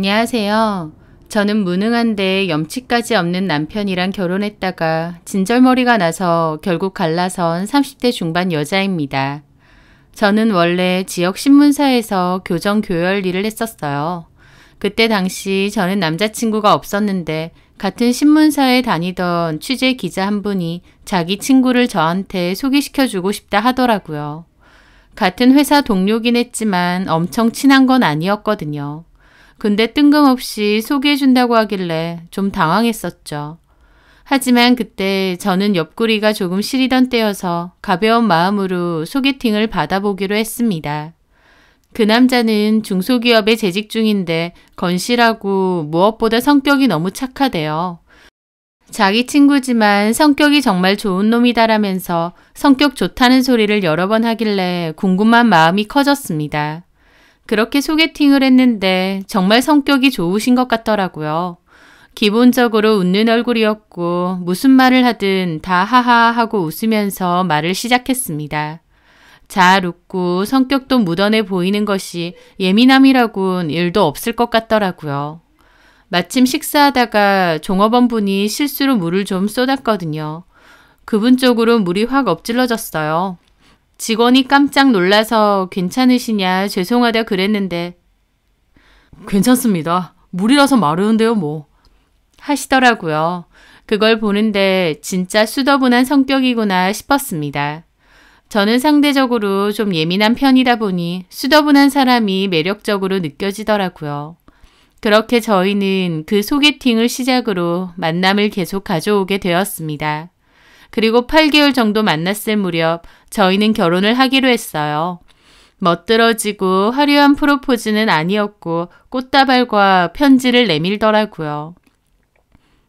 안녕하세요. 저는 무능한데 염치까지 없는 남편이랑 결혼했다가 진절머리가 나서 결국 갈라선 30대 중반 여자입니다. 저는 원래 지역 신문사에서 교정 교열 일을 했었어요. 그때 당시 저는 남자친구가 없었는데 같은 신문사에 다니던 취재 기자 한 분이 자기 친구를 저한테 소개시켜주고 싶다 하더라고요. 같은 회사 동료긴 했지만 엄청 친한 건 아니었거든요. 근데 뜬금없이 소개해준다고 하길래 좀 당황했었죠. 하지만 그때 저는 옆구리가 조금 시리던 때여서 가벼운 마음으로 소개팅을 받아보기로 했습니다. 그 남자는 중소기업에 재직 중인데 건실하고 무엇보다 성격이 너무 착하대요. 자기 친구지만 성격이 정말 좋은 놈이다라면서 성격 좋다는 소리를 여러 번 하길래 궁금한 마음이 커졌습니다. 그렇게 소개팅을 했는데 정말 성격이 좋으신 것 같더라고요. 기본적으로 웃는 얼굴이었고 무슨 말을 하든 다 하하 하고 웃으면서 말을 시작했습니다. 잘 웃고 성격도 묻어내 보이는 것이 예민함이라곤 일도 없을 것 같더라고요. 마침 식사하다가 종업원 분이 실수로 물을 좀 쏟았거든요. 그분 쪽으로 물이 확 엎질러졌어요. 직원이 깜짝 놀라서 괜찮으시냐 죄송하다 그랬는데 괜찮습니다. 물이라서 마르는데요 뭐. 하시더라고요. 그걸 보는데 진짜 수더분한 성격이구나 싶었습니다. 저는 상대적으로 좀 예민한 편이다 보니 수더분한 사람이 매력적으로 느껴지더라고요. 그렇게 저희는 그 소개팅을 시작으로 만남을 계속 가져오게 되었습니다. 그리고 8개월 정도 만났을 무렵 저희는 결혼을 하기로 했어요. 멋들어지고 화려한 프로포즈는 아니었고 꽃다발과 편지를 내밀더라고요.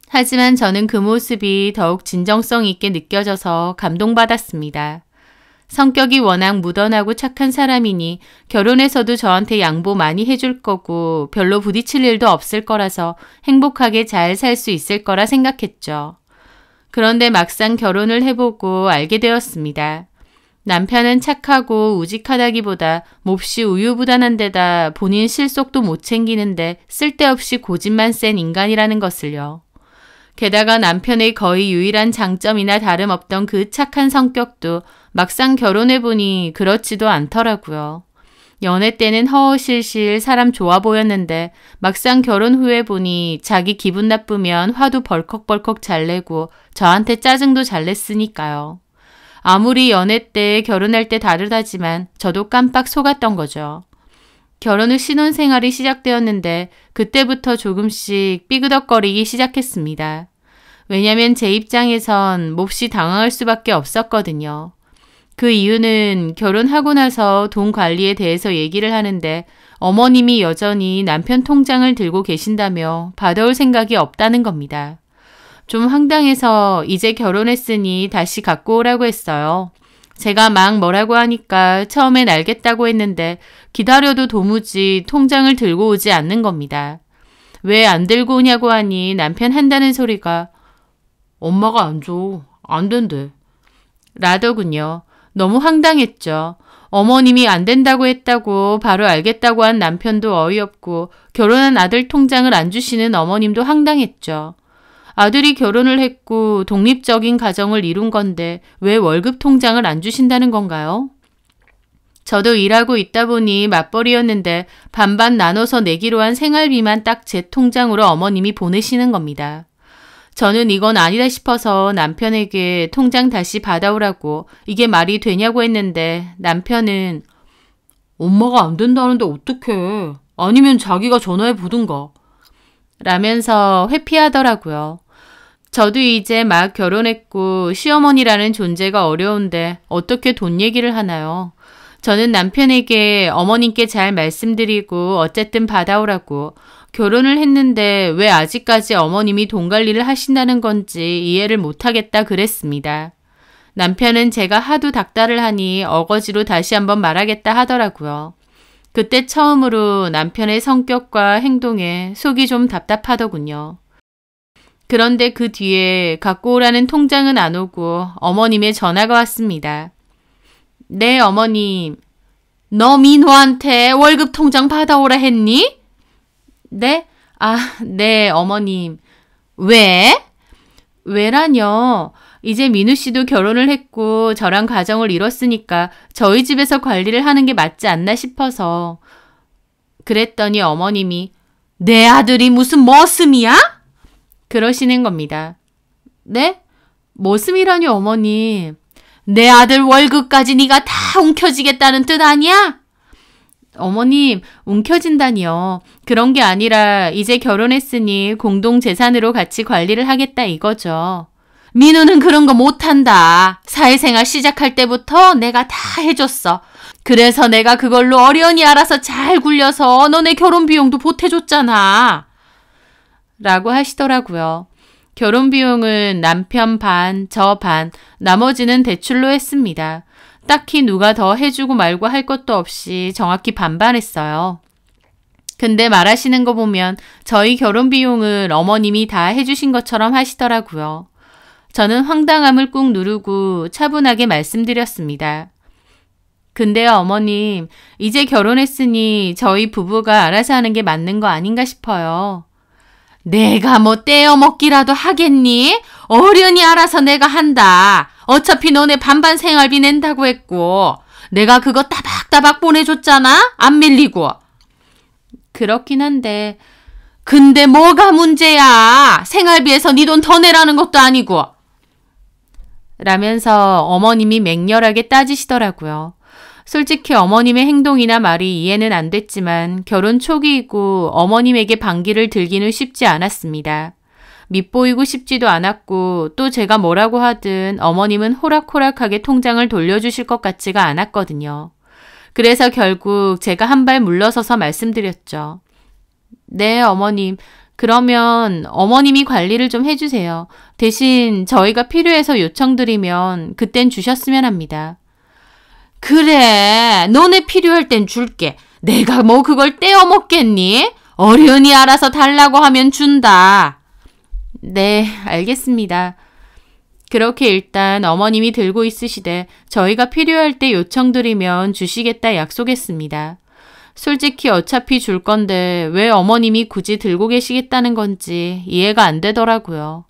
하지만 저는 그 모습이 더욱 진정성 있게 느껴져서 감동받았습니다. 성격이 워낙 무던하고 착한 사람이니 결혼해서도 저한테 양보 많이 해줄 거고 별로 부딪힐 일도 없을 거라서 행복하게 잘 살 수 있을 거라 생각했죠. 그런데 막상 결혼을 해보고 알게 되었습니다. 남편은 착하고 우직하다기보다 몹시 우유부단한 데다 본인 실속도 못 챙기는데 쓸데없이 고집만 센 인간이라는 것을요. 게다가 남편의 거의 유일한 장점이나 다름없던 그 착한 성격도 막상 결혼해보니 그렇지도 않더라고요. 연애 때는 허허실실 사람 좋아 보였는데 막상 결혼 후에 보니 자기 기분 나쁘면 화도 벌컥벌컥 잘 내고 저한테 짜증도 잘 냈으니까요. 아무리 연애 때 결혼할 때 다르다지만 저도 깜빡 속았던 거죠. 결혼 후 신혼생활이 시작되었는데 그때부터 조금씩 삐그덕거리기 시작했습니다. 왜냐면 제 입장에선 몹시 당황할 수밖에 없었거든요. 그 이유는 결혼하고 나서 돈 관리에 대해서 얘기를 하는데 어머님이 여전히 남편 통장을 들고 계신다며 받아올 생각이 없다는 겁니다. 좀 황당해서 이제 결혼했으니 다시 갖고 오라고 했어요. 제가 막 뭐라고 하니까 처음엔 알겠다고 했는데 기다려도 도무지 통장을 들고 오지 않는 겁니다. 왜 안 들고 오냐고 하니 남편 한다는 소리가 엄마가 안 줘. 안 된대. 라더군요. 너무 황당했죠. 어머님이 안 된다고 했다고 바로 알겠다고 한 남편도 어이없고 결혼한 아들 통장을 안 주시는 어머님도 황당했죠. 아들이 결혼을 했고 독립적인 가정을 이룬 건데 왜 월급 통장을 안 주신다는 건가요? 저도 일하고 있다 보니 맞벌이였는데 반반 나눠서 내기로 한 생활비만 딱 제 통장으로 어머님이 보내시는 겁니다. 저는 이건 아니다 싶어서 남편에게 통장 다시 받아오라고 이게 말이 되냐고 했는데 남편은 엄마가 안 된다는데 어떡해. 아니면 자기가 전화해 보든가. 라면서 회피하더라고요. 저도 이제 막 결혼했고 시어머니라는 존재가 어려운데 어떻게 돈 얘기를 하나요? 저는 남편에게 어머님께 잘 말씀드리고 어쨌든 받아오라고 결혼을 했는데 왜 아직까지 어머님이 돈 관리를 하신다는 건지 이해를 못하겠다 그랬습니다. 남편은 제가 하도 닥달을 하니 어거지로 다시 한번 말하겠다 하더라고요. 그때 처음으로 남편의 성격과 행동에 속이 좀 답답하더군요. 그런데 그 뒤에 갖고 오라는 통장은 안 오고 어머님의 전화가 왔습니다. 네, 어머님. 너 민호한테 월급 통장 받아오라 했니? 네? 아, 네, 어머님. 왜? 왜라뇨? 이제 민우 씨도 결혼을 했고 저랑 가정을 이뤘으니까 저희 집에서 관리를 하는 게 맞지 않나 싶어서. 그랬더니 어머님이 내 아들이 무슨 머슴이야? 그러시는 겁니다. 네? 머슴이라뇨, 어머님. 내 아들 월급까지 네가 다 움켜쥐겠다는 뜻 아니야? 어머님, 움켜진다니요. 그런 게 아니라 이제 결혼했으니 공동재산으로 같이 관리를 하겠다 이거죠. 민우는 그런 거 못한다. 사회생활 시작할 때부터 내가 다 해줬어. 그래서 내가 그걸로 어련히 알아서 잘 굴려서 너네 결혼 비용도 보태줬잖아. 라고 하시더라고요. 결혼 비용은 남편 반, 저 반, 나머지는 대출로 했습니다. 딱히 누가 더 해주고 말고 할 것도 없이 정확히 반반 했어요. 근데 말하시는 거 보면 저희 결혼 비용을 어머님이 다 해주신 것처럼 하시더라고요. 저는 황당함을 꾹 누르고 차분하게 말씀드렸습니다. 근데요, 어머님, 이제 결혼했으니 저희 부부가 알아서 하는 게 맞는 거 아닌가 싶어요. 내가 뭐 떼어먹기라도 하겠니? 어련히 알아서 내가 한다. 어차피 너네 반반 생활비 낸다고 했고 내가 그거 따박따박 보내줬잖아? 안 밀리고. 그렇긴 한데 근데 뭐가 문제야? 생활비에서 네 돈 더 내라는 것도 아니고. 라면서 어머님이 맹렬하게 따지시더라고요. 솔직히 어머님의 행동이나 말이 이해는 안 됐지만 결혼 초기이고 어머님에게 반기를 들기는 쉽지 않았습니다. 밉보이고 싶지도 않았고 또 제가 뭐라고 하든 어머님은 호락호락하게 통장을 돌려주실 것 같지가 않았거든요. 그래서 결국 제가 한 발 물러서서 말씀드렸죠. 네, 어머님. 그러면 어머님이 관리를 좀 해주세요. 대신 저희가 필요해서 요청드리면 그땐 주셨으면 합니다. 그래, 너네 필요할 땐 줄게. 내가 뭐 그걸 떼어먹겠니? 어련히 알아서 달라고 하면 준다. 네, 알겠습니다. 그렇게 일단 어머님이 들고 있으시되 저희가 필요할 때 요청드리면 주시겠다 약속했습니다. 솔직히 어차피 줄 건데 왜 어머님이 굳이 들고 계시겠다는 건지 이해가 안 되더라고요.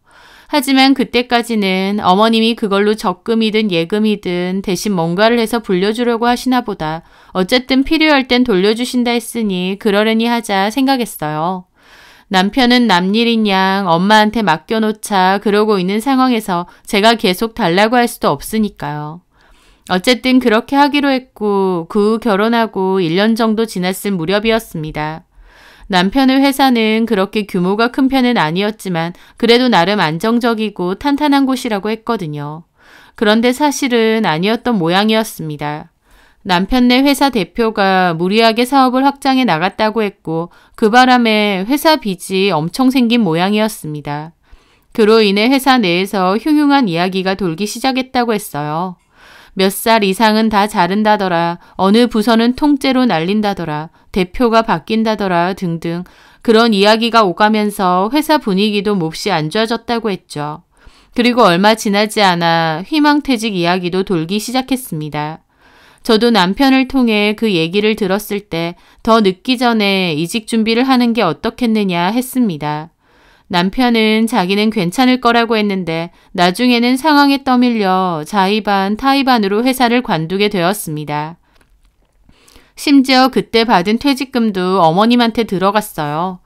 하지만 그때까지는 어머님이 그걸로 적금이든 예금이든 대신 뭔가를 해서 불려주려고 하시나 보다. 어쨌든 필요할 땐 돌려주신다 했으니 그러려니 하자 생각했어요. 남편은 남일인 양 엄마한테 맡겨놓자 그러고 있는 상황에서 제가 계속 달라고 할 수도 없으니까요. 어쨌든 그렇게 하기로 했고 그 후 결혼하고 1년 정도 지났을 무렵이었습니다. 남편의 회사는 그렇게 규모가 큰 편은 아니었지만 그래도 나름 안정적이고 탄탄한 곳이라고 했거든요. 그런데 사실은 아니었던 모양이었습니다. 남편네 회사 대표가 무리하게 사업을 확장해 나갔다고 했고 그 바람에 회사 빚이 엄청 생긴 모양이었습니다. 그로 인해 회사 내에서 흉흉한 이야기가 돌기 시작했다고 했어요. 몇 살 이상은 다 자른다더라, 어느 부서는 통째로 날린다더라, 대표가 바뀐다더라 등등 그런 이야기가 오가면서 회사 분위기도 몹시 안 좋아졌다고 했죠. 그리고 얼마 지나지 않아 희망퇴직 이야기도 돌기 시작했습니다. 저도 남편을 통해 그 얘기를 들었을 때 더 늦기 전에 이직 준비를 하는 게 어떻겠느냐 했습니다. 남편은 자기는 괜찮을 거라고 했는데 나중에는 상황에 떠밀려 자의반 타의반으로 회사를 관두게 되었습니다. 심지어 그때 받은 퇴직금도 어머님한테 들어갔어요.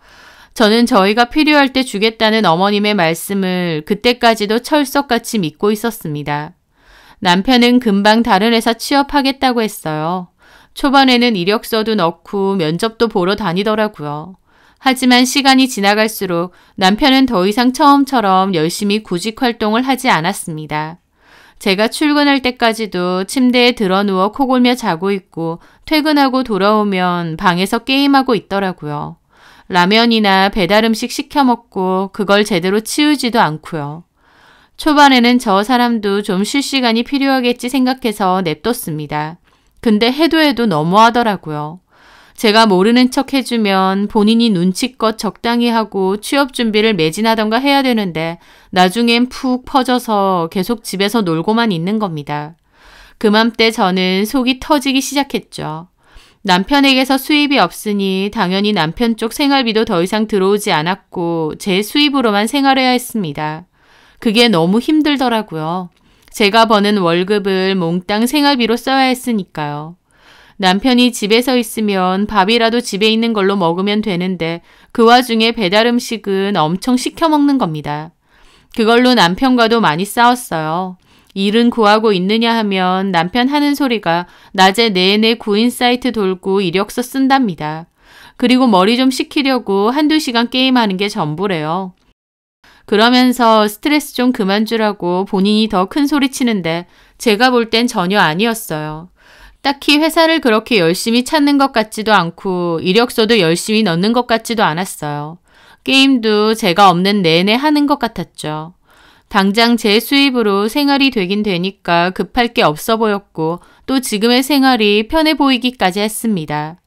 저는 저희가 필요할 때 주겠다는 어머님의 말씀을 그때까지도 철석같이 믿고 있었습니다. 남편은 금방 다른 회사 취업하겠다고 했어요. 초반에는 이력서도 넣고 면접도 보러 다니더라고요. 하지만 시간이 지나갈수록 남편은 더 이상 처음처럼 열심히 구직 활동을 하지 않았습니다. 제가 출근할 때까지도 침대에 드러누워 코골며 자고 있고 퇴근하고 돌아오면 방에서 게임하고 있더라고요. 라면이나 배달음식 시켜 먹고 그걸 제대로 치우지도 않고요. 초반에는 저 사람도 좀 쉴 시간이 필요하겠지 생각해서 냅뒀습니다. 근데 해도 너무하더라고요. 제가 모르는 척 해주면 본인이 눈치껏 적당히 하고 취업 준비를 매진하던가 해야 되는데 나중엔 푹 퍼져서 계속 집에서 놀고만 있는 겁니다. 그맘때 저는 속이 터지기 시작했죠. 남편에게서 수입이 없으니 당연히 남편 쪽 생활비도 더 이상 들어오지 않았고 제 수입으로만 생활해야 했습니다. 그게 너무 힘들더라고요. 제가 버는 월급을 몽땅 생활비로 써야 했으니까요. 남편이 집에서 있으면 밥이라도 집에 있는 걸로 먹으면 되는데 그 와중에 배달 음식은 엄청 시켜 먹는 겁니다. 그걸로 남편과도 많이 싸웠어요. 일은 구하고 있느냐 하면 남편 하는 소리가 낮에 내내 구인 사이트 돌고 이력서 쓴답니다. 그리고 머리 좀 식히려고 한두 시간 게임하는 게 전부래요. 그러면서 스트레스 좀 그만 주라고 본인이 더 큰 소리 치는데 제가 볼 땐 전혀 아니었어요. 딱히 회사를 그렇게 열심히 찾는 것 같지도 않고 이력서도 열심히 넣는 것 같지도 않았어요. 게임도 제가 없는 내내 하는 것 같았죠. 당장 제 수입으로 생활이 되긴 되니까 급할 게 없어 보였고 또 지금의 생활이 편해 보이기까지 했습니다.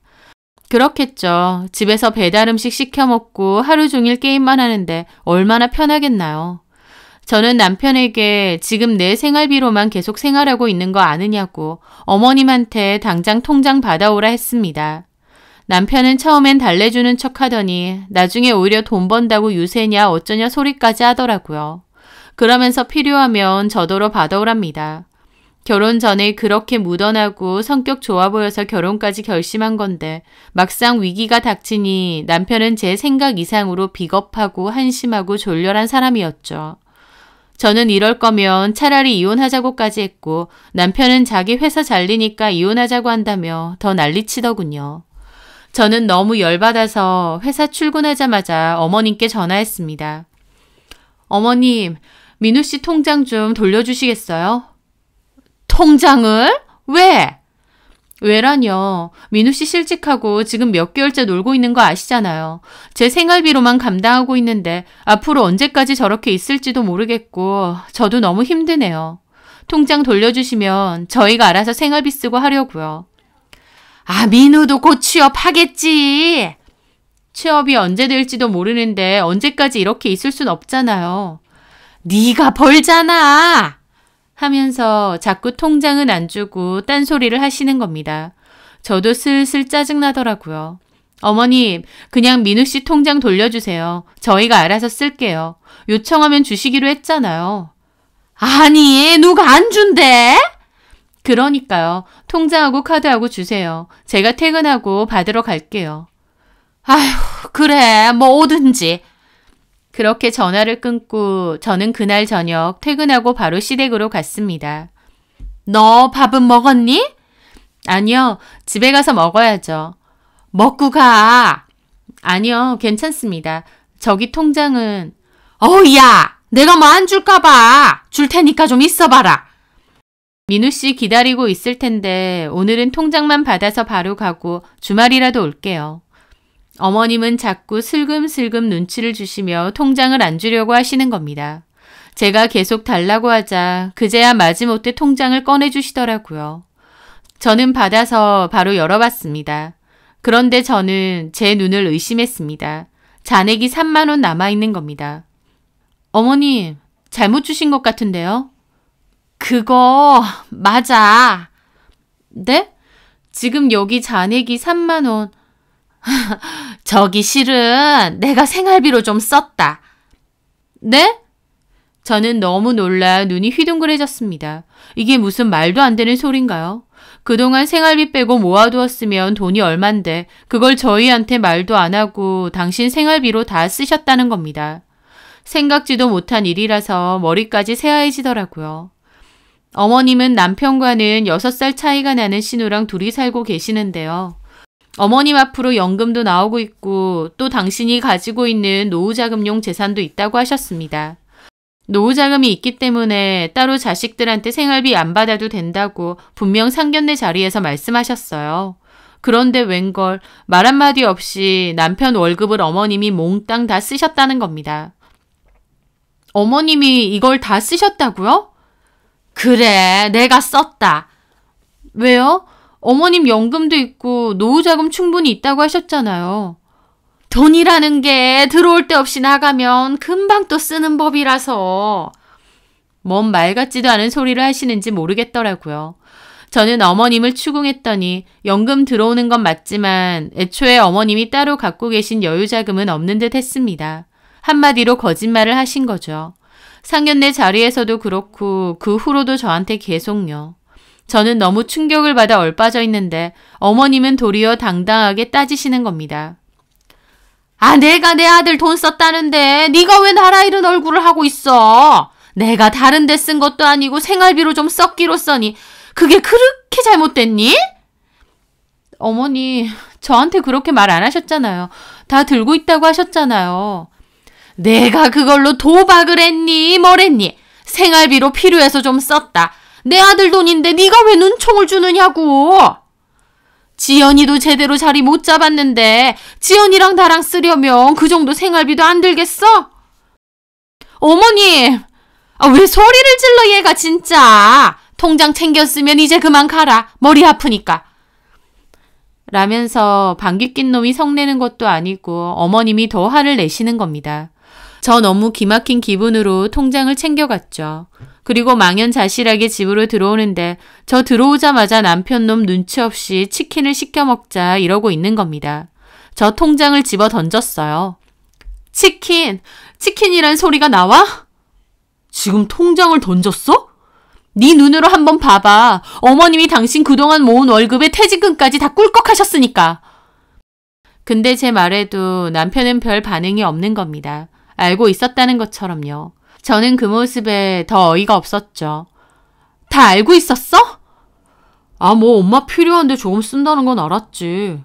그렇겠죠. 집에서 배달 음식 시켜 먹고 하루 종일 게임만 하는데 얼마나 편하겠나요. 저는 남편에게 지금 내 생활비로만 계속 생활하고 있는 거 아느냐고 어머님한테 당장 통장 받아오라 했습니다. 남편은 처음엔 달래주는 척 하더니 나중에 오히려 돈 번다고 유세냐 어쩌냐 소리까지 하더라고요. 그러면서 필요하면 저더러 받아오랍니다. 결혼 전에 그렇게 무던하고 성격 좋아 보여서 결혼까지 결심한 건데 막상 위기가 닥치니 남편은 제 생각 이상으로 비겁하고 한심하고 졸렬한 사람이었죠. 저는 이럴 거면 차라리 이혼하자고까지 했고 남편은 자기 회사 잘리니까 이혼하자고 한다며 더 난리치더군요. 저는 너무 열받아서 회사 출근하자마자 어머님께 전화했습니다. 어머님, 민우 씨 통장 좀 돌려주시겠어요? 통장을? 왜? 왜라뇨. 민우 씨 실직하고 지금 몇 개월째 놀고 있는 거 아시잖아요. 제 생활비로만 감당하고 있는데 앞으로 언제까지 저렇게 있을지도 모르겠고 저도 너무 힘드네요. 통장 돌려주시면 저희가 알아서 생활비 쓰고 하려고요. 아, 민우도 곧 취업하겠지. 취업이 언제 될지도 모르는데 언제까지 이렇게 있을 순 없잖아요. 네가 벌잖아. 하면서 자꾸 통장은 안 주고 딴소리를 하시는 겁니다. 저도 슬슬 짜증나더라고요. 어머님, 그냥 민우 씨 통장 돌려주세요. 저희가 알아서 쓸게요. 요청하면 주시기로 했잖아요. 아니, 누가 안 준대? 그러니까요. 통장하고 카드하고 주세요. 제가 퇴근하고 받으러 갈게요. 아휴, 그래, 뭐든지. 그렇게 전화를 끊고 저는 그날 저녁 퇴근하고 바로 시댁으로 갔습니다. 너 밥은 먹었니? 아니요, 집에 가서 먹어야죠. 먹고 가. 아니요, 괜찮습니다. 저기 통장은. 야! 내가 뭐 안 줄까 봐. 줄 테니까 좀 있어봐라. 민우 씨 기다리고 있을 텐데 오늘은 통장만 받아서 바로 가고 주말이라도 올게요. 어머님은 자꾸 슬금슬금 눈치를 주시며 통장을 안 주려고 하시는 겁니다. 제가 계속 달라고 하자 그제야 마지못해 통장을 꺼내주시더라고요. 저는 받아서 바로 열어봤습니다. 그런데 저는 제 눈을 의심했습니다. 잔액이 3만 원 남아있는 겁니다. 어머님, 잘못 주신 것 같은데요? 그거 맞아. 네? 지금 여기 잔액이 3만 원. 저기 실은 내가 생활비로 좀 썼다. 네? 저는 너무 놀라 눈이 휘둥그레졌습니다. 이게 무슨 말도 안 되는 소린가요? 그동안 생활비 빼고 모아두었으면 돈이 얼만데 그걸 저희한테 말도 안 하고 당신 생활비로 다 쓰셨다는 겁니다. 생각지도 못한 일이라서 머리까지 새하얘지더라고요. 어머님은 남편과는 6살 차이가 나는 신우랑 둘이 살고 계시는데요. 어머님 앞으로 연금도 나오고 있고 또 당신이 가지고 있는 노후자금용 재산도 있다고 하셨습니다. 노후자금이 있기 때문에 따로 자식들한테 생활비 안 받아도 된다고 분명 상견례 자리에서 말씀하셨어요. 그런데 웬걸 말 한마디 없이 남편 월급을 어머님이 몽땅 다 쓰셨다는 겁니다. 어머님이 이걸 다 쓰셨다고요? 그래, 내가 썼다. 왜요? 어머님 연금도 있고 노후자금 충분히 있다고 하셨잖아요. 돈이라는 게 들어올 데 없이 나가면 금방 또 쓰는 법이라서. 뭔 말 같지도 않은 소리를 하시는지 모르겠더라고요. 저는 어머님을 추궁했더니 연금 들어오는 건 맞지만 애초에 어머님이 따로 갖고 계신 여유자금은 없는 듯 했습니다. 한마디로 거짓말을 하신 거죠. 상견례 자리에서도 그렇고 그 후로도 저한테 계속요. 저는 너무 충격을 받아 얼빠져 있는데 어머님은 도리어 당당하게 따지시는 겁니다. 아, 내가 내 아들 돈 썼다는데 네가 왜 나라 잃은 얼굴을 하고 있어? 내가 다른 데 쓴 것도 아니고 생활비로 좀 썼기로 써니 그게 그렇게 잘못됐니? 어머니, 저한테 그렇게 말 안 하셨잖아요. 다 들고 있다고 하셨잖아요. 내가 그걸로 도박을 했니? 뭘 했니? 생활비로 필요해서 좀 썼다. 내 아들 돈인데 네가 왜 눈총을 주느냐고. 지연이도 제대로 자리 못 잡았는데 지연이랑 나랑 쓰려면 그 정도 생활비도 안 들겠어? 어머니, 왜 소리를 질러 얘가 진짜. 통장 챙겼으면 이제 그만 가라. 머리 아프니까. 라면서 방귀 낀 놈이 성내는 것도 아니고 어머님이 더 화를 내시는 겁니다. 저 너무 기막힌 기분으로 통장을 챙겨갔죠. 그리고 망연자실하게 집으로 들어오는데 저 들어오자마자 남편 놈 눈치 없이 치킨을 시켜 먹자 이러고 있는 겁니다. 저 통장을 집어 던졌어요. 치킨이란 소리가 나와? 지금 통장을 던졌어? 네 눈으로 한번 봐봐. 어머님이 당신 그동안 모은 월급에 퇴직금까지 다 꿀꺽하셨으니까. 근데 제 말에도 남편은 별 반응이 없는 겁니다. 알고 있었다는 것처럼요. 저는 그 모습에 더 어이가 없었죠. 다 알고 있었어? 엄마 필요한데 조금 쓴다는 건 알았지.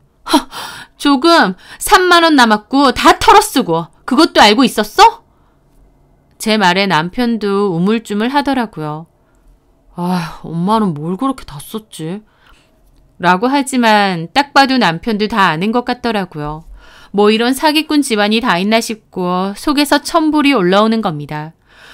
조금 3만 원 남았고 다 털어쓰고 그것도 알고 있었어? 제 말에 남편도 우물쭈물 하더라고요. 엄마는 뭘 그렇게 다 썼지? 라고 하지만 딱 봐도 남편도 다 아는 것 같더라고요. 뭐 이런 사기꾼 집안이 다 있나 싶고 속에서 천불이 올라오는 겁니다.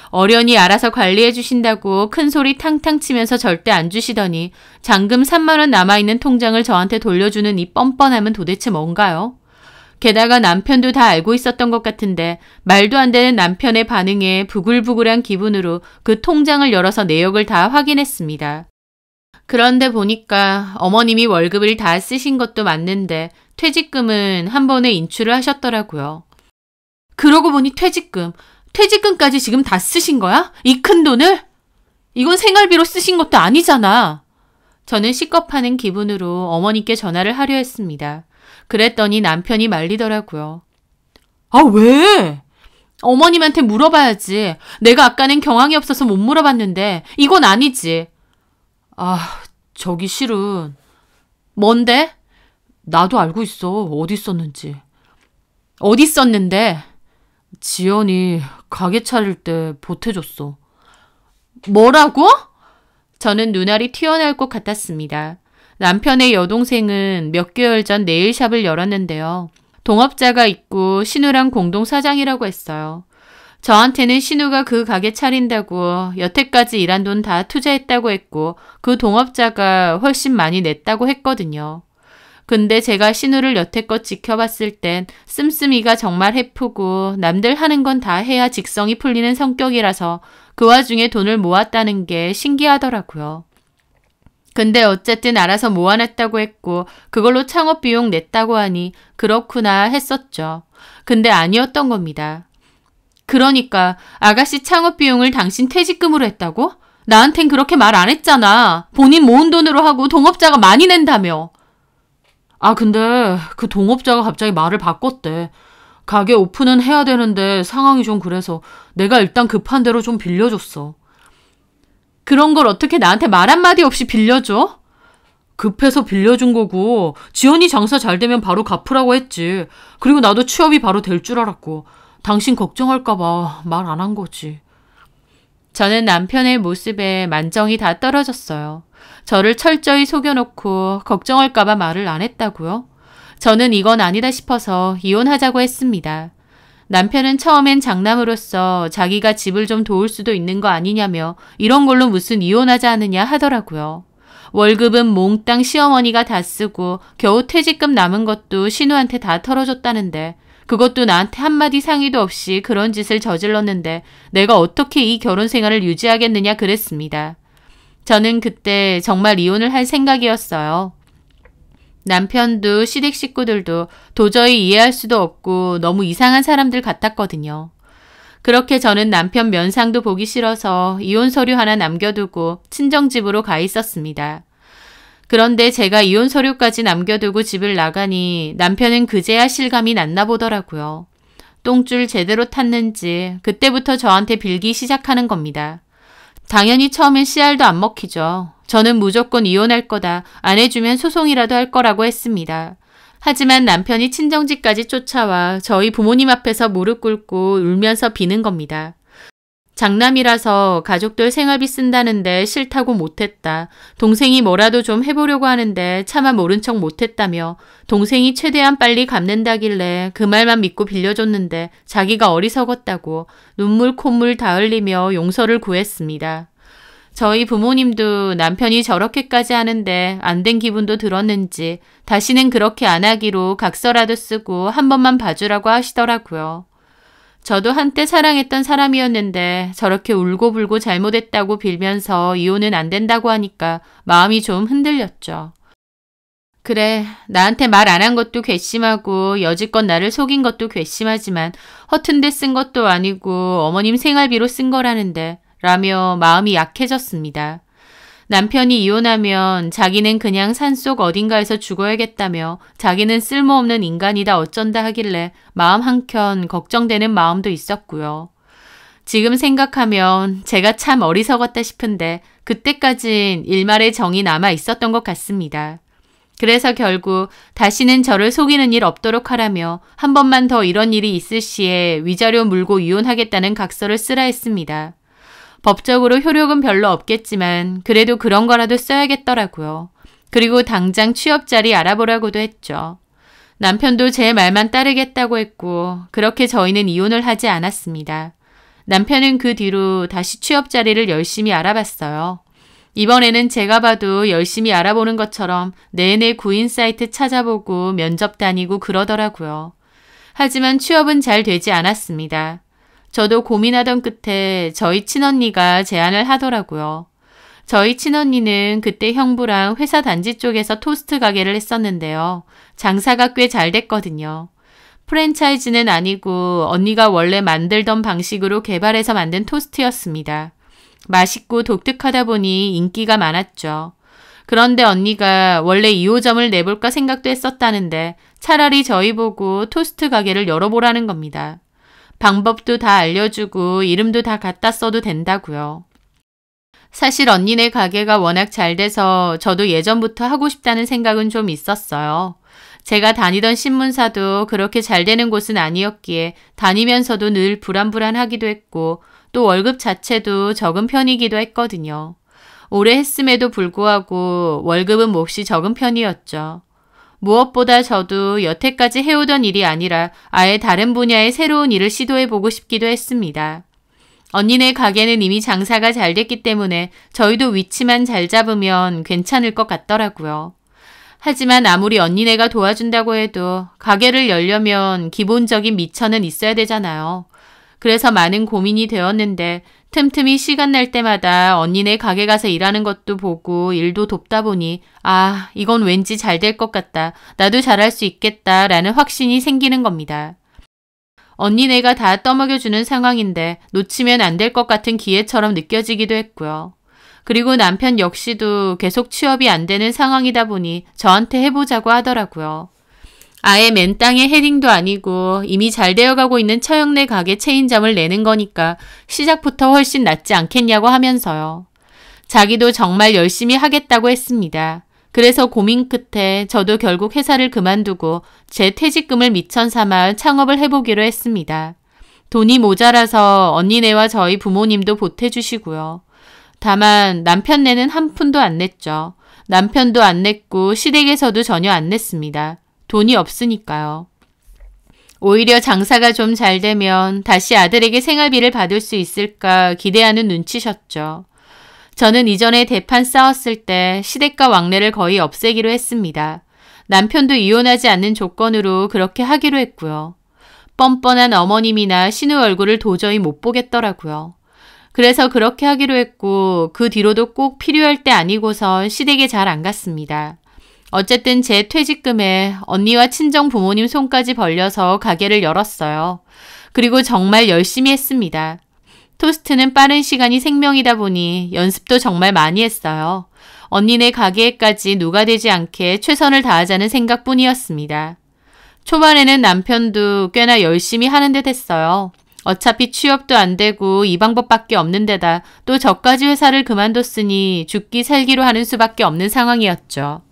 어련히 알아서 관리해 주신다고 큰 소리 탕탕 치면서 절대 안 주시더니 잔금 3만 원 남아있는 통장을 저한테 돌려주는 이 뻔뻔함은 도대체 뭔가요? 게다가 남편도 다 알고 있었던 것 같은데 말도 안 되는 남편의 반응에 부글부글한 기분으로 그 통장을 열어서 내역을 다 확인했습니다. 그런데 보니까 어머님이 월급을 다 쓰신 것도 맞는데 퇴직금은 한 번에 인출을 하셨더라고요. 그러고 보니 퇴직금까지 지금 다 쓰신 거야? 이 큰 돈을? 이건 생활비로 쓰신 것도 아니잖아. 저는 식겁하는 기분으로 어머니께 전화를 하려 했습니다. 그랬더니 남편이 말리더라고요. 왜? 어머님한테 물어봐야지. 내가 아까는 경황이 없어서 못 물어봤는데 이건 아니지. 저기 실은. 뭔데? 나도 알고 있어. 어디 썼는지. 어디 썼는데? 지연이 가게 차릴 때 보태줬어. 뭐라고? 저는 눈알이 튀어나올 것 같았습니다. 남편의 여동생은 몇 개월 전 네일샵을 열었는데요. 동업자가 있고 신우랑 공동 사장이라고 했어요. 저한테는 신우가 그 가게 차린다고 여태까지 일한 돈 다 투자했다고 했고 그 동업자가 훨씬 많이 냈다고 했거든요. 근데 제가 신우를 여태껏 지켜봤을 땐 씀씀이가 정말 해프고 남들 하는 건 다 해야 직성이 풀리는 성격이라서 그 와중에 돈을 모았다는 게 신기하더라고요. 근데 어쨌든 알아서 모아냈다고 했고 그걸로 창업비용 냈다고 하니 그렇구나 했었죠. 근데 아니었던 겁니다. 그러니까 아가씨 창업비용을 당신 퇴직금으로 했다고? 나한텐 그렇게 말 안 했잖아. 본인 모은 돈으로 하고 동업자가 많이 낸다며. 근데 그 동업자가 갑자기 말을 바꿨대. 가게 오픈은 해야 되는데 상황이 좀 그래서 내가 일단 급한 대로 좀 빌려줬어. 그런 걸 어떻게 나한테 말 한마디 없이 빌려줘? 급해서 빌려준 거고 지연이 장사 잘 되면 바로 갚으라고 했지. 그리고 나도 취업이 바로 될 줄 알았고 당신 걱정할까 봐 말 안 한 거지. 저는 남편의 모습에 만정이 다 떨어졌어요. 저를 철저히 속여놓고 걱정할까 봐 말을 안 했다고요? 저는 이건 아니다 싶어서 이혼하자고 했습니다. 남편은 처음엔 장남으로서 자기가 집을 좀 도울 수도 있는 거 아니냐며 이런 걸로 무슨 이혼하자 하느냐 하더라고요. 월급은 몽땅 시어머니가 다 쓰고 겨우 퇴직금 남은 것도 신우한테 다 털어줬다는데 그것도 나한테 한마디 상의도 없이 그런 짓을 저질렀는데 내가 어떻게 이 결혼 생활을 유지하겠느냐 그랬습니다. 저는 그때 정말 이혼을 할 생각이었어요. 남편도 시댁 식구들도 도저히 이해할 수도 없고 너무 이상한 사람들 같았거든요. 그렇게 저는 남편 면상도 보기 싫어서 이혼 서류 하나 남겨두고 친정집으로 가 있었습니다. 그런데 제가 이혼 서류까지 남겨두고 집을 나가니 남편은 그제야 실감이 났나 보더라고요. 똥줄 제대로 탔는지 그때부터 저한테 빌기 시작하는 겁니다. 당연히 처음엔 씨알도 안 먹히죠. 저는 무조건 이혼할 거다. 안 해주면 소송이라도 할 거라고 했습니다. 하지만 남편이 친정집까지 쫓아와 저희 부모님 앞에서 무릎 꿇고 울면서 비는 겁니다. 장남이라서 가족들 생활비 쓴다는데 싫다고 못했다. 동생이 뭐라도 좀 해보려고 하는데 차마 모른 척 못했다며 동생이 최대한 빨리 갚는다길래 그 말만 믿고 빌려줬는데 자기가 어리석었다고 눈물 콧물 다 흘리며 용서를 구했습니다. 저희 부모님도 남편이 저렇게까지 하는데 안 된 기분도 들었는지 다시는 그렇게 안 하기로 각서라도 쓰고 한 번만 봐주라고 하시더라고요. 저도 한때 사랑했던 사람이었는데 저렇게 울고불고 잘못했다고 빌면서 이혼은 안 된다고 하니까 마음이 좀 흔들렸죠. 그래, 나한테 말 안 한 것도 괘씸하고 여지껏 나를 속인 것도 괘씸하지만 허튼 데 쓴 것도 아니고 어머님 생활비로 쓴 거라는데 라며 마음이 약해졌습니다. 남편이 이혼하면 자기는 그냥 산속 어딘가에서 죽어야겠다며 자기는 쓸모없는 인간이다 어쩐다 하길래 마음 한켠 걱정되는 마음도 있었고요. 지금 생각하면 제가 참 어리석었다 싶은데 그때까진 일말의 정이 남아 있었던 것 같습니다. 그래서 결국 다시는 저를 속이는 일 없도록 하라며 한 번만 더 이런 일이 있을 시에 위자료 물고 이혼하겠다는 각서를 쓰라 했습니다. 법적으로 효력은 별로 없겠지만 그래도 그런 거라도 써야겠더라고요. 그리고 당장 취업 자리 알아보라고도 했죠. 남편도 제 말만 따르겠다고 했고 그렇게 저희는 이혼을 하지 않았습니다. 남편은 그 뒤로 다시 취업 자리를 열심히 알아봤어요. 이번에는 제가 봐도 열심히 알아보는 것처럼 내내 구인 사이트 찾아보고 면접 다니고 그러더라고요. 하지만 취업은 잘 되지 않았습니다. 저도 고민하던 끝에 저희 친언니가 제안을 하더라고요. 저희 친언니는 그때 형부랑 회사 단지 쪽에서 토스트 가게를 했었는데요. 장사가 꽤 잘 됐거든요. 프랜차이즈는 아니고 언니가 원래 만들던 방식으로 개발해서 만든 토스트였습니다. 맛있고 독특하다 보니 인기가 많았죠. 그런데 언니가 원래 2호점을 내볼까 생각도 했었다는데 차라리 저희 보고 토스트 가게를 열어보라는 겁니다. 방법도 다 알려주고 이름도 다 갖다 써도 된다고요. 사실 언니네 가게가 워낙 잘 돼서 저도 예전부터 하고 싶다는 생각은 좀 있었어요. 제가 다니던 신문사도 그렇게 잘 되는 곳은 아니었기에 다니면서도 늘 불안불안하기도 했고 또 월급 자체도 적은 편이기도 했거든요. 오래 했음에도 불구하고 월급은 몹시 적은 편이었죠. 무엇보다 저도 여태까지 해오던 일이 아니라 아예 다른 분야의 새로운 일을 시도해보고 싶기도 했습니다. 언니네 가게는 이미 장사가 잘 됐기 때문에 저희도 위치만 잘 잡으면 괜찮을 것 같더라고요. 하지만 아무리 언니네가 도와준다고 해도 가게를 열려면 기본적인 미천은 있어야 되잖아요. 그래서 많은 고민이 되었는데 틈틈이 시간 날 때마다 언니네 가게 가서 일하는 것도 보고 일도 돕다 보니 아, 이건 왠지 잘 될 것 같다. 나도 잘할 수 있겠다 라는 확신이 생기는 겁니다. 언니네가 다 떠먹여주는 상황인데 놓치면 안 될 것 같은 기회처럼 느껴지기도 했고요. 그리고 남편 역시도 계속 취업이 안 되는 상황이다 보니 저한테 해보자고 하더라고요. 아예 맨 땅에 헤딩도 아니고 이미 잘 되어가고 있는 처형네 가게 체인점을 내는 거니까 시작부터 훨씬 낫지 않겠냐고 하면서요. 자기도 정말 열심히 하겠다고 했습니다. 그래서 고민 끝에 저도 결국 회사를 그만두고 제 퇴직금을 미천 삼아 창업을 해보기로 했습니다. 돈이 모자라서 언니네와 저희 부모님도 보태주시고요. 다만 남편네는 한 푼도 안 냈죠. 남편도 안 냈고 시댁에서도 전혀 안 냈습니다. 돈이 없으니까요. 오히려 장사가 좀 잘 되면 다시 아들에게 생활비를 받을 수 있을까 기대하는 눈치셨죠. 저는 이전에 대판 싸웠을 때 시댁과 왕래를 거의 없애기로 했습니다. 남편도 이혼하지 않는 조건으로 그렇게 하기로 했고요. 뻔뻔한 어머님이나 신우 얼굴을 도저히 못 보겠더라고요. 그래서 그렇게 하기로 했고 그 뒤로도 꼭 필요할 때 아니고선 시댁에 잘 안 갔습니다. 어쨌든 제 퇴직금에 언니와 친정 부모님 손까지 벌려서 가게를 열었어요. 그리고 정말 열심히 했습니다. 토스트는 빠른 시간이 생명이다 보니 연습도 정말 많이 했어요. 언니네 가게에까지 누가 되지 않게 최선을 다하자는 생각뿐이었습니다. 초반에는 남편도 꽤나 열심히 하는 듯 했어요. 어차피 취업도 안 되고 이 방법밖에 없는 데다 또 저까지 회사를 그만뒀으니 죽기 살기로 하는 수밖에 없는 상황이었죠.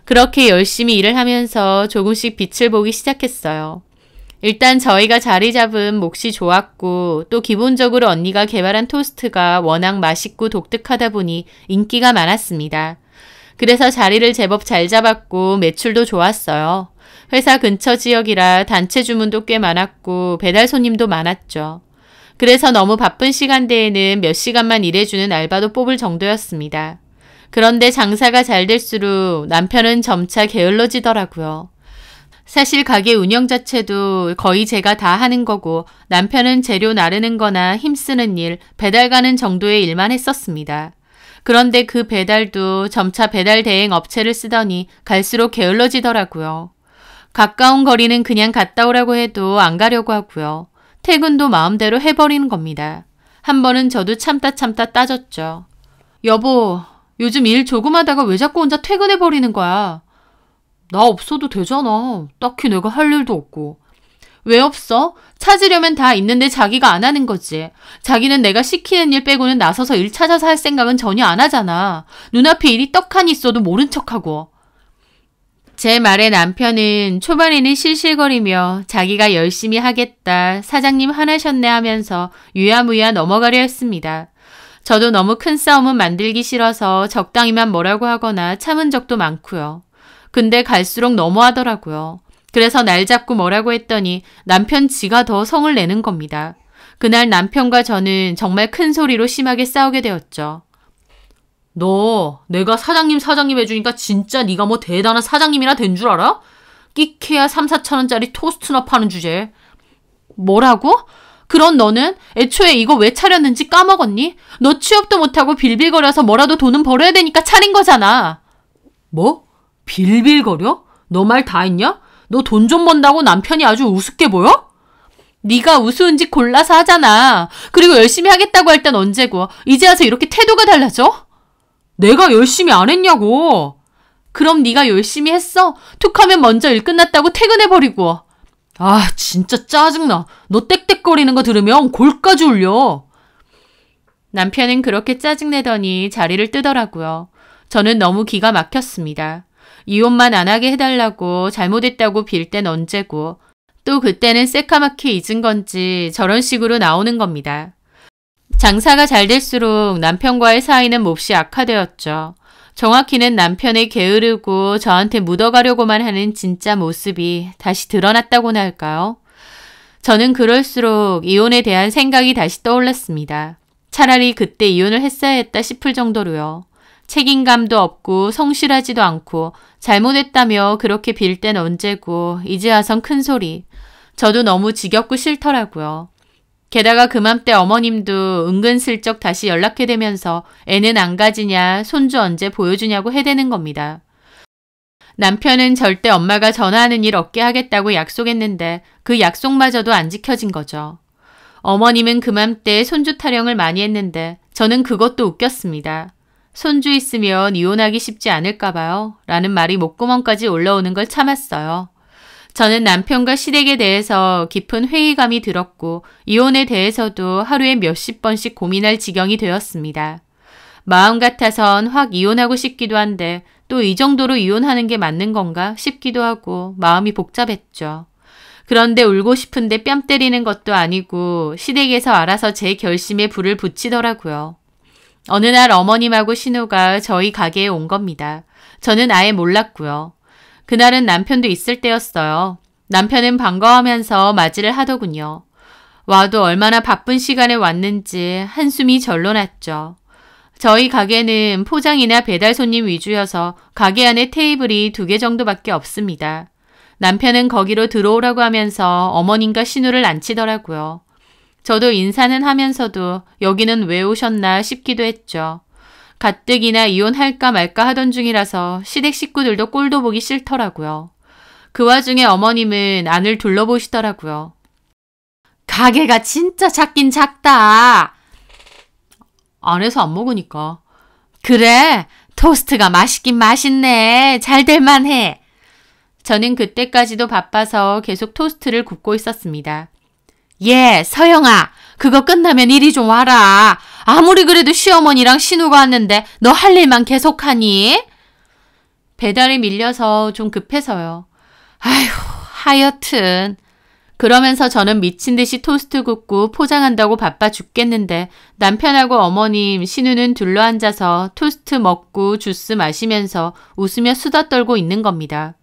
그렇게 열심히 일을 하면서 조금씩 빛을 보기 시작했어요. 일단 저희가 자리 잡은 몫이 좋았고 또 기본적으로 언니가 개발한 토스트가 워낙 맛있고 독특하다 보니 인기가 많았습니다. 그래서 자리를 제법 잘 잡았고 매출도 좋았어요. 회사 근처 지역이라 단체 주문도 꽤 많았고 배달 손님도 많았죠. 그래서 너무 바쁜 시간대에는 몇 시간만 일해주는 알바도 뽑을 정도였습니다. 그런데 장사가 잘 될수록 남편은 점차 게을러지더라고요. 사실 가게 운영 자체도 거의 제가 다 하는 거고 남편은 재료 나르는 거나 힘쓰는 일, 배달 가는 정도의 일만 했었습니다. 그런데 그 배달도 점차 배달 대행 업체를 쓰더니 갈수록 게을러지더라고요. 가까운 거리는 그냥 갔다 오라고 해도 안 가려고 하고요. 퇴근도 마음대로 해버리는 겁니다. 한 번은 저도 참다 따졌죠. 여보, 요즘 일 조금 하다가 왜 자꾸 혼자 퇴근해버리는 거야? 나 없어도 되잖아. 딱히 내가 할 일도 없고. 왜 없어? 찾으려면 다 있는데 자기가 안 하는 거지. 자기는 내가 시키는 일 빼고는 나서서 일 찾아서 할 생각은 전혀 안 하잖아. 눈앞에 일이 떡하니 있어도 모른 척하고. 제 말에 남편은 초반에는 실실거리며 자기가 열심히 하겠다, 사장님 화나셨네 하면서 유야무야 넘어가려 했습니다. 저도 너무 큰 싸움은 만들기 싫어서 적당히만 뭐라고 하거나 참은 적도 많고요. 근데 갈수록 너무하더라고요. 그래서 날 잡고 뭐라고 했더니 남편 지가 더 성을 내는 겁니다. 그날 남편과 저는 정말 큰 소리로 심하게 싸우게 되었죠. 너 내가 사장님 해주니까 진짜 네가 뭐 대단한 사장님이나 된 줄 알아? 끼케야 3,4천원짜리 토스트나 파는 주제에. 뭐라고? 그런 너는 애초에 이거 왜 차렸는지 까먹었니? 너 취업도 못하고 빌빌거려서 뭐라도 돈은 벌어야 되니까 차린 거잖아. 뭐? 빌빌거려? 너 말 다 했냐? 너 돈 좀 번다고 남편이 아주 우습게 보여? 네가 우스운지 골라서 하잖아. 그리고 열심히 하겠다고 할 땐 언제고 이제 와서 이렇게 태도가 달라져? 내가 열심히 안 했냐고. 그럼 네가 열심히 했어? 툭하면 먼저 일 끝났다고 퇴근해버리고. 아 진짜 짜증나. 너 떽떽거리는 거 들으면 골까지 울려. 남편은 그렇게 짜증내더니 자리를 뜨더라고요. 저는 너무 기가 막혔습니다. 이혼만 안 하게 해달라고 잘못했다고 빌 땐 언제고 또 그때는 새까맣게 잊은 건지 저런 식으로 나오는 겁니다. 장사가 잘 될수록 남편과의 사이는 몹시 악화되었죠. 정확히는 남편의 게으르고 저한테 묻어가려고만 하는 진짜 모습이 다시 드러났다고나 할까요? 저는 그럴수록 이혼에 대한 생각이 다시 떠올랐습니다. 차라리 그때 이혼을 했어야 했다 싶을 정도로요. 책임감도 없고 성실하지도 않고 잘못했다며 그렇게 빌 땐 언제고 이제 와선 큰 소리. 저도 너무 지겹고 싫더라고요. 게다가 그맘때 어머님도 은근슬쩍 다시 연락해 대면서 애는 안 가지냐, 손주 언제 보여주냐고 해대는 겁니다. 남편은 절대 엄마가 전화하는 일 없게 하겠다고 약속했는데 그 약속마저도 안 지켜진 거죠. 어머님은 그맘때 손주 타령을 많이 했는데 저는 그것도 웃겼습니다. 손주 있으면 이혼하기 쉽지 않을까 봐요. 라는 말이 목구멍까지 올라오는 걸 참았어요. 저는 남편과 시댁에 대해서 깊은 회의감이 들었고 이혼에 대해서도 하루에 몇십 번씩 고민할 지경이 되었습니다. 마음 같아선 확 이혼하고 싶기도 한데 또 이 정도로 이혼하는 게 맞는 건가 싶기도 하고 마음이 복잡했죠. 그런데 울고 싶은데 뺨 때리는 것도 아니고 시댁에서 알아서 제 결심에 불을 붙이더라고요. 어느 날 어머님하고 신우가 저희 가게에 온 겁니다. 저는 아예 몰랐고요. 그날은 남편도 있을 때였어요. 남편은 반가워하면서 맞이를 하더군요. 와도 얼마나 바쁜 시간에 왔는지 한숨이 절로 났죠. 저희 가게는 포장이나 배달 손님 위주여서 가게 안에 테이블이 2개 정도밖에 없습니다. 남편은 거기로 들어오라고 하면서 어머님과 신우를 앉히더라고요. 저도 인사는 하면서도 여기는 왜 오셨나 싶기도 했죠. 가뜩이나 이혼할까 말까 하던 중이라서 시댁 식구들도 꼴도 보기 싫더라고요. 그 와중에 어머님은 안을 둘러보시더라고요. 가게가 진짜 작긴 작다. 안에서 안 먹으니까. 그래, 토스트가 맛있긴 맛있네. 잘 될만해. 저는 그때까지도 바빠서 계속 토스트를 굽고 있었습니다. 예, 서영아, 그거 끝나면 이리 좀 와라. 아무리 그래도 시어머니랑 신우가 왔는데 너 할 일만 계속하니? 배달이 밀려서 좀 급해서요. 아휴, 하여튼. 그러면서 저는 미친 듯이 토스트 굽고 포장한다고 바빠 죽겠는데 남편하고 어머님, 신우는 둘러앉아서 토스트 먹고 주스 마시면서 웃으며 수다 떨고 있는 겁니다.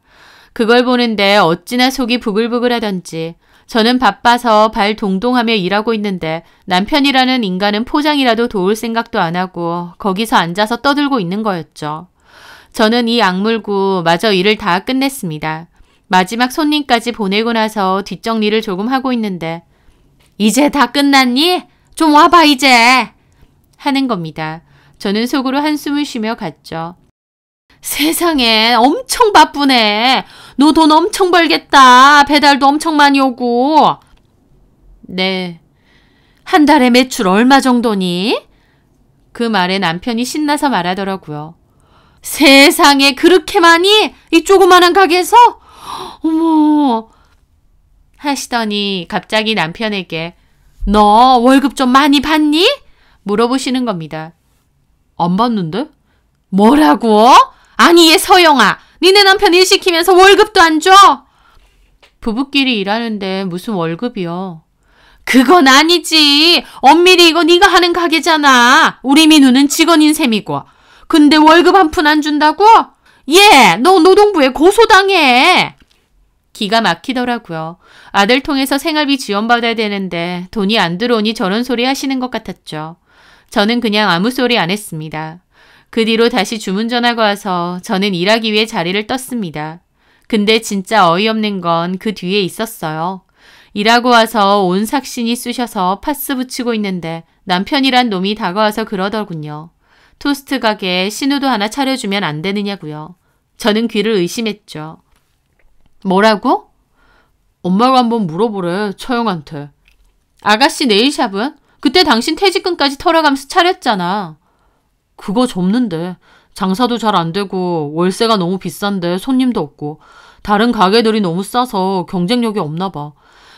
그걸 보는데 어찌나 속이 부글부글하던지 저는 바빠서 발 동동하며 일하고 있는데 남편이라는 인간은 포장이라도 도울 생각도 안 하고 거기서 앉아서 떠들고 있는 거였죠. 저는 이 악물고 마저 일을 다 끝냈습니다. 마지막 손님까지 보내고 나서 뒷정리를 조금 하고 있는데 이제 다 끝났니? 좀 와봐 이제! 하는 겁니다. 저는 속으로 한숨을 쉬며 갔죠. 세상에 엄청 바쁘네. 너 돈 엄청 벌겠다. 배달도 엄청 많이 오고. 네. 한 달에 매출 얼마 정도니? 그 말에 남편이 신나서 말하더라고요. 세상에 그렇게 많이? 이 조그만한 가게에서? 어머. 하시더니 갑자기 남편에게 너 월급 좀 많이 받니? 물어보시는 겁니다. 안 받는데? 뭐라고? 아니 얘 서영아, 니네 남편 일 시키면서 월급도 안 줘? 부부끼리 일하는데 무슨 월급이요? 그건 아니지. 엄밀히 이거 네가 하는 가게잖아. 우리 민우는 직원인 셈이고. 근데 월급 한 푼 안 준다고? 얘, 너 노동부에 고소당해. 기가 막히더라고요. 아들 통해서 생활비 지원받아야 되는데 돈이 안 들어오니 저런 소리 하시는 것 같았죠. 저는 그냥 아무 소리 안 했습니다. 그 뒤로 다시 주문 전화가 와서 저는 일하기 위해 자리를 떴습니다. 근데 진짜 어이없는 건 그 뒤에 있었어요. 일하고 와서 온 삭신이 쑤셔서 파스 붙이고 있는데 남편이란 놈이 다가와서 그러더군요. 토스트 가게에 신우도 하나 차려주면 안 되느냐고요. 저는 귀를 의심했죠. 뭐라고? 엄마가 한번 물어보래, 처형한테. 아가씨 네일샵은? 그때 당신 퇴직금까지 털어가면서 차렸잖아. 그거 접는데 장사도 잘 안 되고 월세가 너무 비싼데 손님도 없고 다른 가게들이 너무 싸서 경쟁력이 없나 봐.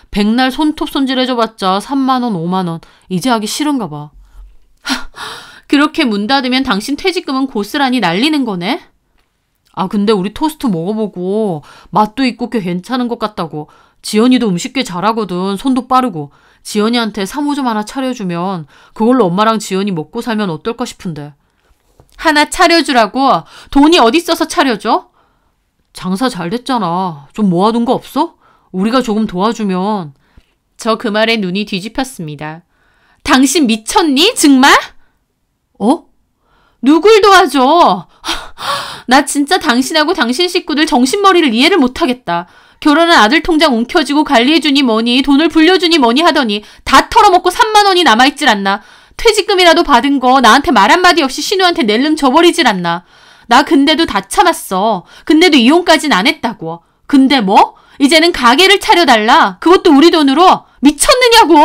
백날 손톱 손질해줘봤자 3만 원, 5만 원. 이제 하기 싫은가 봐. 그렇게 문 닫으면 당신 퇴직금은 고스란히 날리는 거네? 아 근데 우리 토스트 먹어보고 맛도 있고 꽤 괜찮은 것 같다고. 지연이도 음식 꽤 잘하거든. 손도 빠르고. 지연이한테 3호점 하나 차려주면 그걸로 엄마랑 지연이 먹고 살면 어떨까 싶은데. 하나 차려주라고? 돈이 어디 있어서 차려줘? 장사 잘 됐잖아. 좀 모아둔 거 없어? 우리가 조금 도와주면. 저 그 말에 눈이 뒤집혔습니다. 당신 미쳤니? 정말? 어? 누굴 도와줘? 나 진짜 당신하고 당신 식구들 정신머리를 이해를 못하겠다. 결혼한 아들 통장 움켜쥐고 관리해주니 뭐니 돈을 불려주니 뭐니 하더니 다 털어먹고 3만 원이 남아있질 않나. 퇴직금이라도 받은 거 나한테 말 한마디 없이 신우한테 낼름 줘버리질 않나. 나 근데도 다 참았어. 근데도 이혼까진 안 했다고. 근데 뭐? 이제는 가게를 차려달라. 그것도 우리 돈으로. 미쳤느냐고.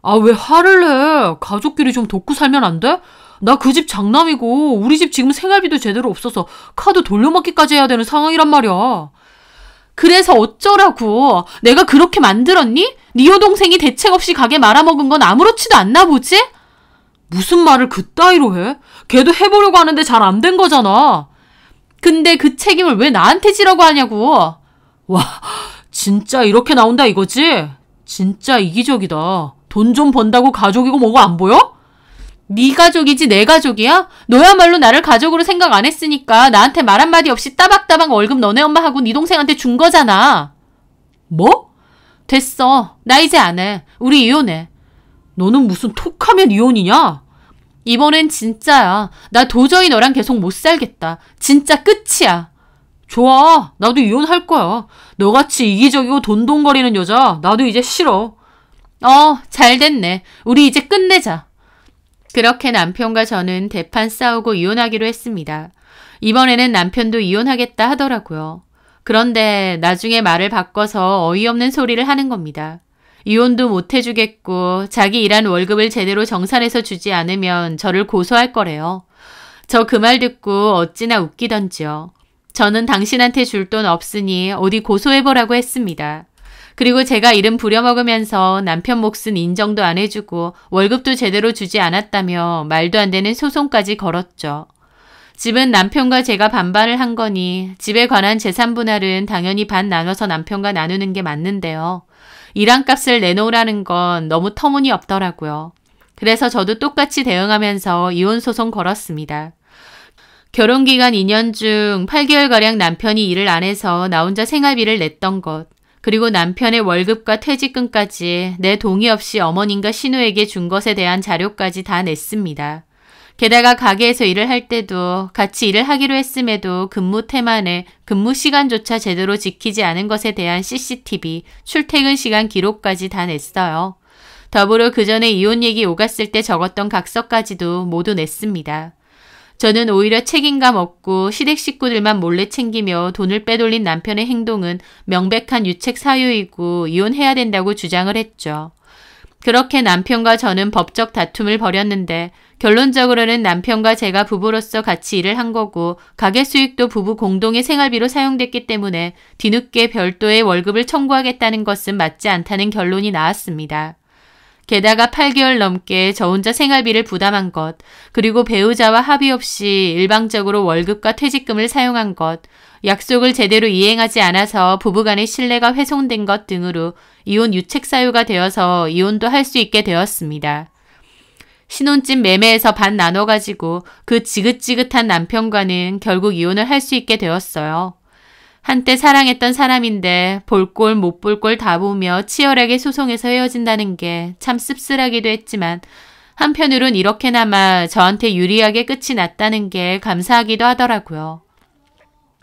아 왜 화를 내. 가족끼리 좀 돕고 살면 안 돼? 나 그 집 장남이고 우리 집 지금 생활비도 제대로 없어서 카드 돌려막기까지 해야 되는 상황이란 말이야. 그래서 어쩌라고. 내가 그렇게 만들었니? 네 여동생이 대책 없이 가게 말아먹은 건 아무렇지도 않나 보지? 무슨 말을 그따위로 해? 걔도 해보려고 하는데 잘 안 된 거잖아. 근데 그 책임을 왜 나한테 지라고 하냐고. 와, 진짜 이렇게 나온다 이거지? 진짜 이기적이다. 돈 좀 번다고 가족이고 뭐고 안 보여? 네 가족이지 내 가족이야? 너야말로 나를 가족으로 생각 안 했으니까 나한테 말 한마디 없이 따박따박 월급 너네 엄마하고 네 동생한테 준 거잖아. 뭐? 됐어. 나 이제 안 해. 우리 이혼해. 너는 무슨 톡하면 이혼이냐? 이번엔 진짜야. 나 도저히 너랑 계속 못 살겠다. 진짜 끝이야. 좋아. 나도 이혼할 거야. 너같이 이기적이고 돈돈거리는 여자 나도 이제 싫어. 잘 됐네. 우리 이제 끝내자. 그렇게 남편과 저는 대판 싸우고 이혼하기로 했습니다. 이번에는 남편도 이혼하겠다 하더라고요. 그런데 나중에 말을 바꿔서 어이없는 소리를 하는 겁니다. 이혼도 못 해주겠고 자기 일한 월급을 제대로 정산해서 주지 않으면 저를 고소할 거래요. 저 그 말 듣고 어찌나 웃기던지요. 저는 당신한테 줄 돈 없으니 어디 고소해보라고 했습니다. 그리고 제가 이름 부려먹으면서 남편 몫은 인정도 안 해주고 월급도 제대로 주지 않았다며 말도 안 되는 소송까지 걸었죠. 집은 남편과 제가 반반을 한 거니 집에 관한 재산 분할은 당연히 반 나눠서 남편과 나누는 게 맞는데요. 일한 값을 내놓으라는 건 너무 터무니없더라고요. 그래서 저도 똑같이 대응하면서 이혼소송 걸었습니다. 결혼기간 2년 중 8개월가량 남편이 일을 안 해서 나 혼자 생활비를 냈던 것, 그리고 남편의 월급과 퇴직금까지 내 동의 없이 어머님과 신우에게 준 것에 대한 자료까지 다 냈습니다. 게다가 가게에서 일을 할 때도 같이 일을 하기로 했음에도 근무 태만에 근무 시간조차 제대로 지키지 않은 것에 대한 CCTV, 출퇴근 시간 기록까지 다 냈어요. 더불어 그 전에 이혼 얘기 오갔을 때 적었던 각서까지도 모두 냈습니다. 저는 오히려 책임감 없고 시댁 식구들만 몰래 챙기며 돈을 빼돌린 남편의 행동은 명백한 유책 사유이고 이혼해야 된다고 주장을 했죠. 그렇게 남편과 저는 법적 다툼을 벌였는데 결론적으로는 남편과 제가 부부로서 같이 일을 한 거고 가게 수익도 부부 공동의 생활비로 사용됐기 때문에 뒤늦게 별도의 월급을 청구하겠다는 것은 맞지 않다는 결론이 나왔습니다. 게다가 8개월 넘게 저 혼자 생활비를 부담한 것, 그리고 배우자와 합의 없이 일방적으로 월급과 퇴직금을 사용한 것, 약속을 제대로 이행하지 않아서 부부간의 신뢰가 훼손된 것 등으로 이혼 유책 사유가 되어서 이혼도 할 수 있게 되었습니다. 신혼집 매매에서 반 나눠가지고 그 지긋지긋한 남편과는 결국 이혼을 할 수 있게 되었어요. 한때 사랑했던 사람인데 볼 꼴 못 볼 꼴 다 보며 치열하게 소송해서 헤어진다는 게 참 씁쓸하기도 했지만 한편으론 이렇게나마 저한테 유리하게 끝이 났다는 게 감사하기도 하더라고요.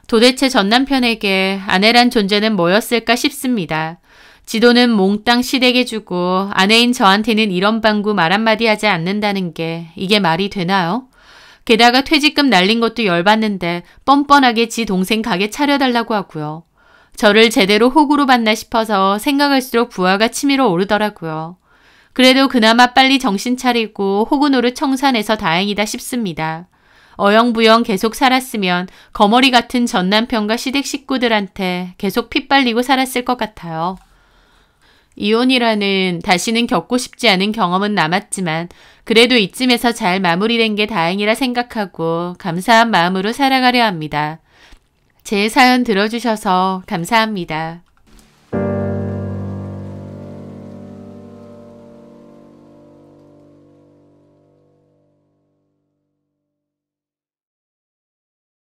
도대체 전 남편에게 아내란 존재는 뭐였을까 싶습니다. 지도는 몽땅 시댁에 주고 아내인 저한테는 이런 방구 말 한마디 하지 않는다는 게 이게 말이 되나요? 게다가 퇴직금 날린 것도 열받는데 뻔뻔하게 지 동생 가게 차려달라고 하고요. 저를 제대로 호구로 봤나 싶어서 생각할수록 부하가 치밀어 오르더라고요. 그래도 그나마 빨리 정신 차리고 호구 노릇 청산해서 다행이다 싶습니다. 어영부영 계속 살았으면 거머리 같은 전 남편과 시댁 식구들한테 계속 핏발리고 살았을 것 같아요. 이혼이라는 다시는 겪고 싶지 않은 경험은 남았지만 그래도 이쯤에서 잘 마무리된 게 다행이라 생각하고 감사한 마음으로 살아가려 합니다. 제 사연 들어주셔서 감사합니다.